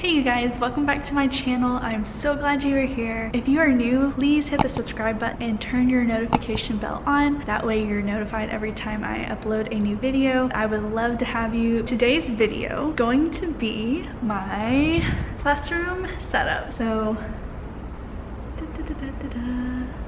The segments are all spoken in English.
Hey you guys, welcome back to my channel. I'm so glad you are here. If you are new, please hit the subscribe button and turn your notification bell on. That way you're notified every time I upload a new video. I would love to have you. Today's video is going to be my classroom setup. So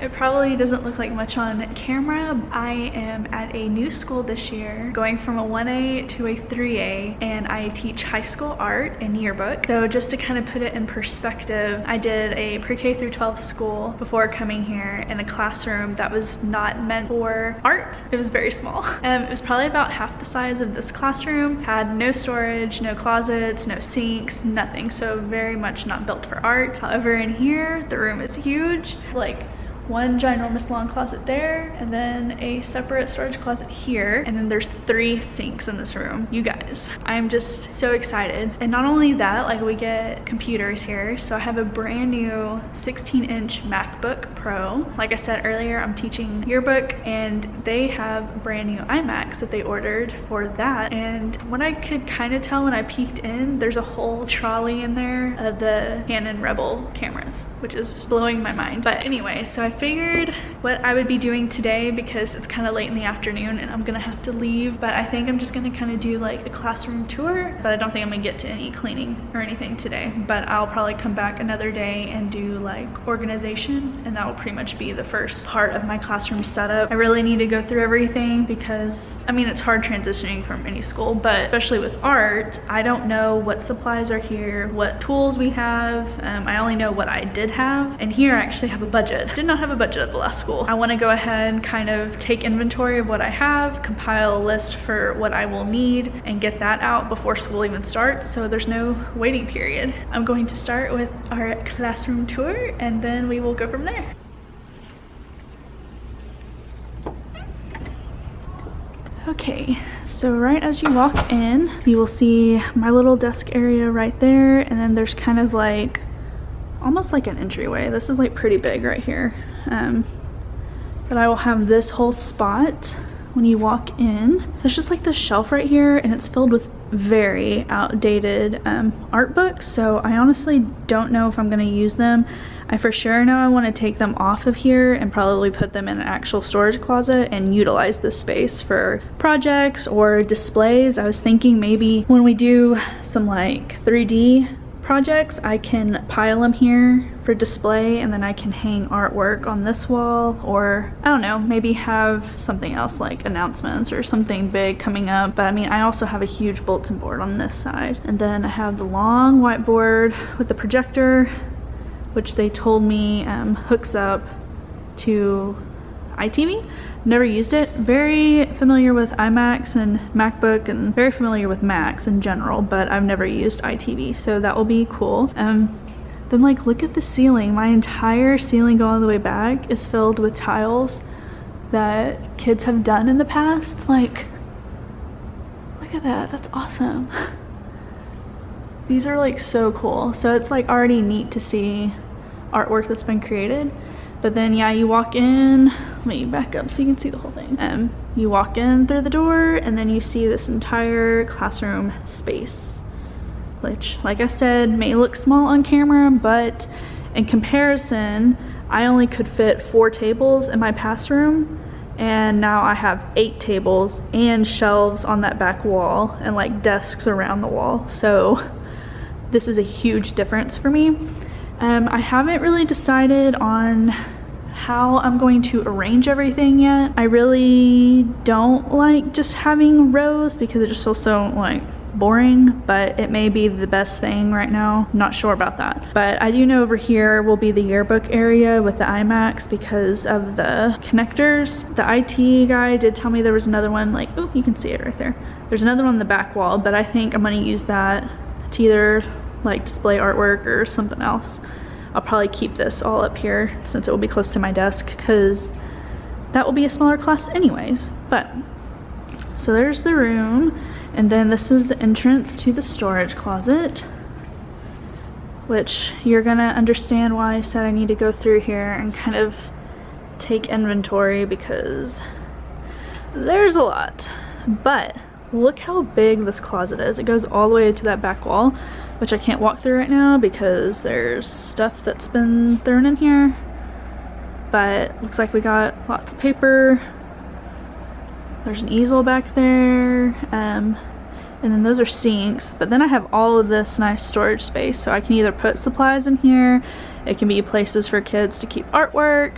it probably doesn't look like much on camera. I am at a new school this year, going from a 1A to a 3A, and I teach high school art and yearbook. So just to kind of put it in perspective, I did a pre-K through 12 school before coming here in a classroom that was not meant for art. It was very small. It was probably about half the size of this classroom, had no storage, no closets, no sinks, nothing. So very much not built for art. However, in here, the room is huge. Like, one ginormous long closet there, and then a separate storage closet here, and then there's 3 sinks in this room. You guys, I'm just so excited. And not only that, like, we get computers here. So I have a brand new 16-inch MacBook Pro. Like I said earlier, I'm teaching yearbook, and they have brand new iMacs that they ordered for that. And what I could kind of tell when I peeked in, there's a whole trolley in there of the Canon Rebel cameras, which is blowing my mind. But anyway, so I figured what I would be doing today, because it's kind of late in the afternoon and I'm gonna have to leave, but I think I'm just gonna kind of do like a classroom tour, but I don't think I'm gonna get to any cleaning or anything today. But I'll probably come back another day and do like organization, and that will pretty much be the first part of my classroom setup. I really need to go through everything because, I mean, it's hard transitioning from any school, but especially with art, I don't know what supplies are here, what tools we have. I only know what I did have, and here I actually have a budget. Did not have a budget at the last school. I want to go ahead and kind of take inventory of what I have, compile a list for what I will need, and get that out before school even starts, so there's no waiting period. I'm going to start with our classroom tour, and then we will go from there. Okay, so right as you walk in, you will see my little desk area right there, and then there's kind of like almost like an entryway. This is like pretty big right here. But I will have this whole spot when you walk in. There's just like this shelf right here, and it's filled with very outdated art books, so I honestly don't know if I'm going to use them. I for sure know I want to take them off of here and probably put them in an actual storage closet and utilize this space for projects or displays. I was thinking maybe when we do some like 3D projects, I can pile them here for display, and then I can hang artwork on this wall, or I don't know, maybe have something else like announcements or something big coming up. But I mean, I also have a huge bulletin board on this side, and then I have the long whiteboard with the projector, which they told me hooks up to iTV. Never used it. Very familiar with iMacs and MacBook, and very familiar with Macs in general, but I've never used iTV, so that will be cool. Then like, look at the ceiling. My entire ceiling going all the way back is filled with tiles that kids have done in the past. Like, look at that. That's awesome. These are like so cool. So it's like already neat to see artwork that's been created. But then yeah, you walk in, let me back up so you can see the whole thing. You walk in through the door, and then you see this entire classroom space, which, like I said, may look small on camera, but in comparison, I only could fit 4 tables in my past room, and now I have 8 tables and shelves on that back wall, and like desks around the wall. So this is a huge difference for me. I haven't really decided on how I'm going to arrange everything yet. I really don't like just having rows because it just feels so like boring, but it may be the best thing right now. Not sure about that. But I do know over here will be the yearbook area with the iMacs because of the connectors. The IT guy did tell me there was another one, like, oh, you can see it right there. There's another one on the back wall, but I think I'm gonna use that to either like display artwork or something else. I'll probably keep this all up here since it will be close to my desk, because that will be a smaller class anyways. But so there's the room, and then this is the entrance to the storage closet, which you're gonna understand why I said I need to go through here and kind of take inventory, because there's a lot. But look how big this closet is. It goes all the way to that back wall. which I can't walk through right now because there's stuff that's been thrown in here. But looks like we got lots of paper. There's an easel back there. And then those are sinks. But then I have all of this nice storage space. So I can either put supplies in here. It can be places for kids to keep artwork.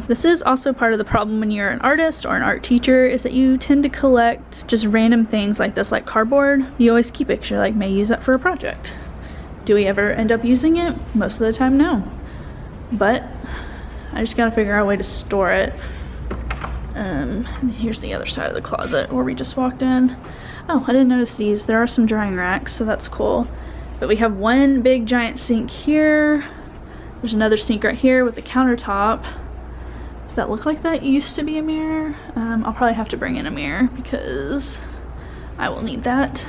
This is also part of the problem when you're an artist or an art teacher, is that you tend to collect just random things like this, like cardboard. You always keep it because you're like, may use that for a project. Do we ever end up using it? Most of the time, no. But I just gotta figure out a way to store it. Here's the other side of the closet where we just walked in. Oh, I didn't notice these. There are some drying racks, so that's cool. But we have one big giant sink here. There's another sink right here with the countertop. That looked like that used to be a mirror. I'll probably have to bring in a mirror because I will need that.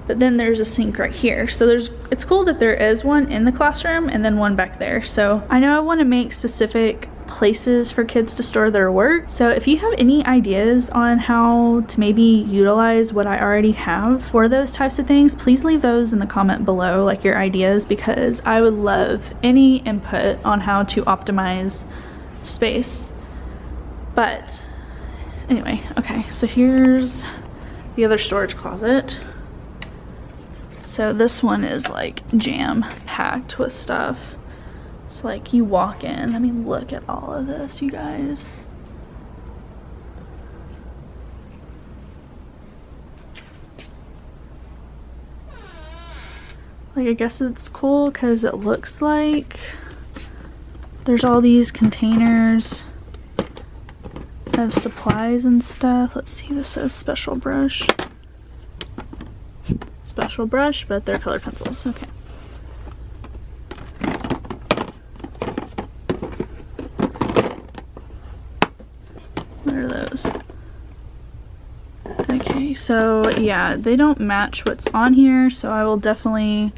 But then there's a sink right here. So it's cool that there is one in the classroom and then one back there. So I know I want to make specific places for kids to store their work. So if you have any ideas on how to maybe utilize what I already have for those types of things, please leave those in the comment below, like your ideas, because I would love any input on how to optimize space. But anyway, okay, so here's the other storage closet. So this one is like jam packed with stuff. So like you walk in, I mean, look at all of this, you guys. Like, I guess it's cool because it looks like there's all these containers of supplies and stuff. Let's see, this says special brush. Special brush, but they're colored pencils, okay. What are those? Okay, so yeah, they don't match what's on here, so I will definitely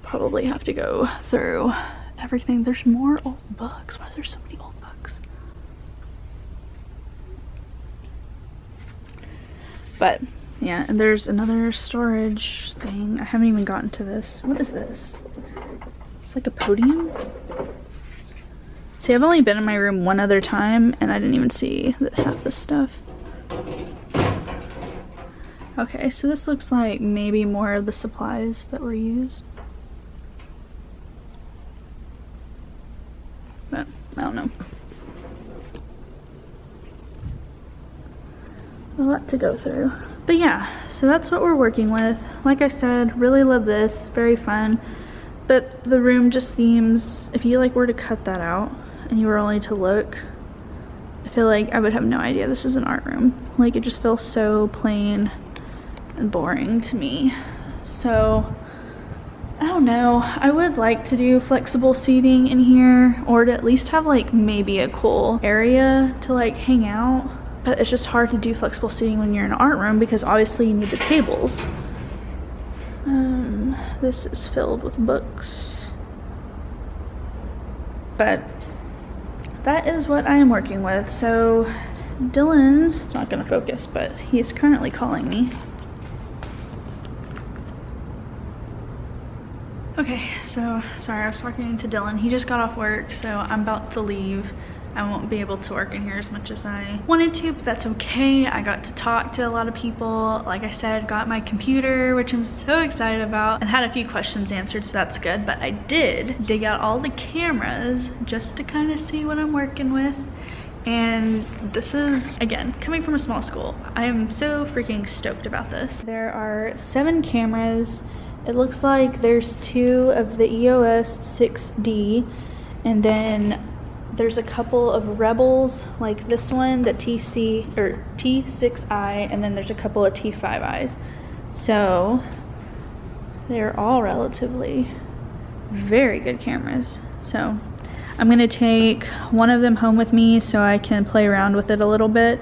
probably have to go through everything. There's more old books. Why is there so many old books? But yeah, and there's another storage thing. I haven't even gotten to this. What is this? It's like a podium? See, I've only been in my room one other time and I didn't even see that half this stuff. Okay, so this looks like maybe more of the supplies that were used. But I don't know. A lot to go through. But yeah, so that's what we're working with. Like I said, really love this, very fun. But the room just seems, if you like were to cut that out and you were only to look, I feel like I would have no idea this is an art room. Like, it just feels so plain and boring to me. So I don't know, I would like to do flexible seating in here, or to at least have like maybe a cool area to like hang out. But it's just hard to do flexible seating when you're in an art room because obviously you need the tables. This is filled with books. But that is what I am working with. So Dylan, it's not gonna focus, but he is currently calling me. Okay, so sorry, I was talking to Dylan. He just got off work, so I'm about to leave. I won't be able to work in here as much as I wanted to, but that's okay. I got to talk to a lot of people. Like I said, got my computer, which I'm so excited about, and had a few questions answered, so that's good. But I did dig out all the cameras just to kind of see what I'm working with. And this is, again, coming from a small school, I am so freaking stoked about this. There are 7 cameras. It looks like there's 2 of the EOS 6D, and then there's a couple of Rebels, like this one, the T6i, and then there's a couple of T5is. So they're all relatively very good cameras. So I'm gonna take one of them home with me so I can play around with it a little bit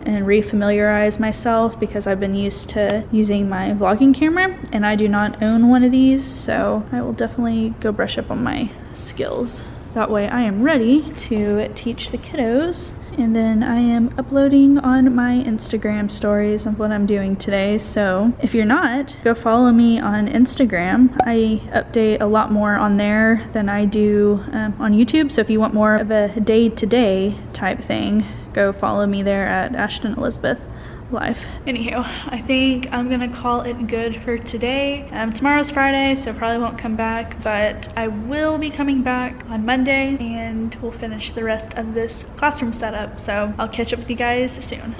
and refamiliarize myself, because I've been used to using my vlogging camera and I do not own one of these, so I will definitely go brush up on my skills. That way I am ready to teach the kiddos And then I am uploading on my Instagram stories of what I'm doing today. So if you're not, go follow me on Instagram. I update a lot more on there than I do on YouTube. So if you want more of a day-to-day type thing, go follow me there at Ashton Elizabeth Life. Anywho, I think I'm gonna call it good for today. Tomorrow's Friday, so probably won't come back, but I will be coming back on Monday and we'll finish the rest of this classroom setup. So I'll catch up with you guys soon.